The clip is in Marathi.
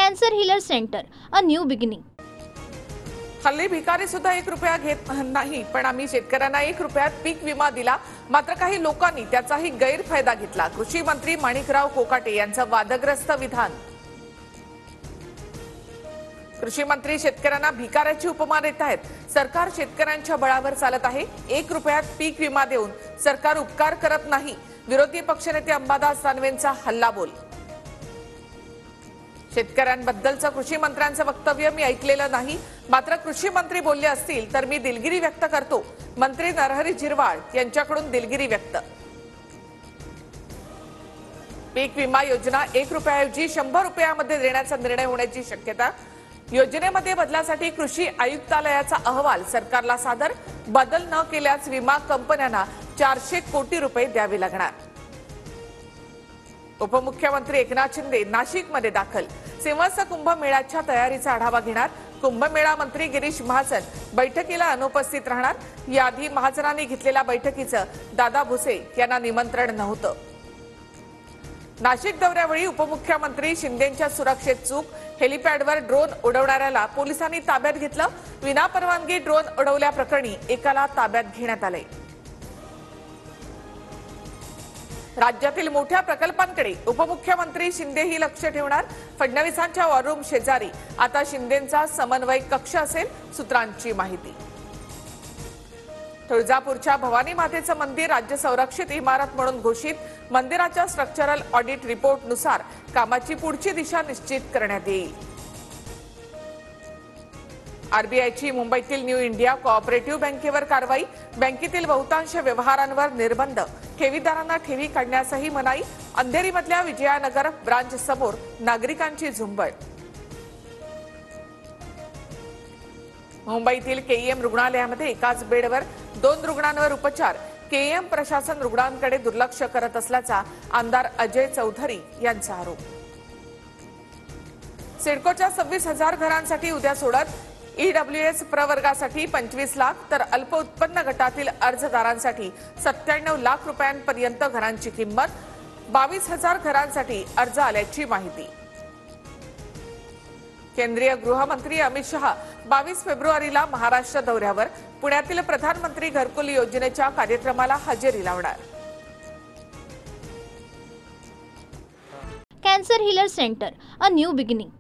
Cancer healer centre, a new beginning. हल्ली भिकारी सुद्धा 1 रुपया घेत नाही, पण आम्ही शेतकऱ्यांना 1 रुपयात पीक विमा दिला। मात्र काही लोकांनी त्याचाही गैरफायदा घेतला। कृषी मंत्री माणिकराव कोकाटे यांचं वादग्रस्त विधान। कृषी मंत्री शेतकऱ्यांना भिकाऱ्याची उपमा देत आहेत। सरकार शेतकऱ्यांच्या बळावर चालत आहे। 1 रुपयात पीक विमा देऊन सरकार उपकार करत नाही। विरोधी पक्षनेते अंबादास दानवेंचा हल्लाबोल। शेतकऱ्यांबद्दलचं कृषी मंत्र्यांचं वक्तव्य मी ऐकलेलं नाही, मात्र कृषी मंत्री बोलले असतील तर मी दिलगिरी व्यक्त करतो। मंत्री नरहरी झिरवाळ यांच्याकडून दिलगिरी व्यक्त। पीक विमा योजना 1 रुपयाऐवजी 100 रुपयामध्ये देण्याचा निर्णय होण्याची शक्यता। योजनेमध्ये बदलासाठी कृषी आयुक्तालयाचा अहवाल सरकारला सादर। बदल न केल्यास विमा कंपन्यांना 400 कोटी रुपये द्यावे लागणार। उपमुख्यमंत्री एकनाथ शिंदे नाशिकमध्ये दाखल। सिंहस्थ कुंभमेळ्याच्या तयारीचा आढावा घेणार। कुंभमेळा मंत्री गिरीश महाजन बैठकीला अनुपस्थित राहणार। याआधी महाजनांनी घेतलेल्या बैठकीचं दादा भुसे यांना निमंत्रण नव्हतं। नाशिक दौऱ्यावेळी उपमुख्यमंत्री शिंदेंच्या सुरक्षेत चूक। हेलिपॅडवर ड्रोन उडवणाऱ्याला पोलिसांनी ताब्यात घेतलं। विनापरवानगी ड्रोन उडवल्याप्रकरणी एकाला ताब्यात घेण्यात आले। राज्यातील मोठ्या प्रकल्पांकडे उपमुख्यमंत्री शिंदेही लक्ष ठेवणार। फडणवीसांच्या वॉर रूम शेजारी आता शिंदेंचा समन्वय कक्ष असेल, सूत्रांची माहिती। तुळजापूरच्या भवानी मातेचं मंदिर राज्य संरक्षित इमारत म्हणून घोषित। मंदिराच्या स्ट्रक्चरल ऑडिट रिपोर्टनुसार कामाची पुढची दिशा निश्चित करण्यात येईल। आरबीआयची मुंबईतील न्यू इंडिया कोऑपरेटिव्ह बँकेवर कारवाई। बँकेतील बहुतांश व्यवहारांवर निर्बंध। ठेवीदारांना ठेवी काढण्यासही मनाई। अंधेरीमधल्या विजयानगर ब्रांच समोर नागरिकांची झुंबड। मुंबईतील केईएम रुग्णालयामध्ये एकाच बेडवर 2 रुग्णांवर उपचार। केईएम प्रशासन रुग्णांकडे दुर्लक्ष करत असल्याचा आमदार अजय चौधरी यांचा आरोप। सिडकोच्या 26,000 घरांसाठी उद्या सोडत। ईडब्ल्यूएस प्रवर्गासाठी 25 लाख तर अल्प उत्पन्न गटातील अर्जदारांसाठी 97 लाख रुपयांपर्यंत घरांची किंमत। 22,000 घरांसाठी अर्ज आल्याची माहिती। केंद्रीय गृहमंत्री अमित शहा 22 फेब्रुवारीला महाराष्ट्र दौऱ्यावर। पुण्यातील प्रधानमंत्री घरकुल योजनेच्या कार्यक्रमाला हजेरी लावणार। Cancer healer centre, a new beginning.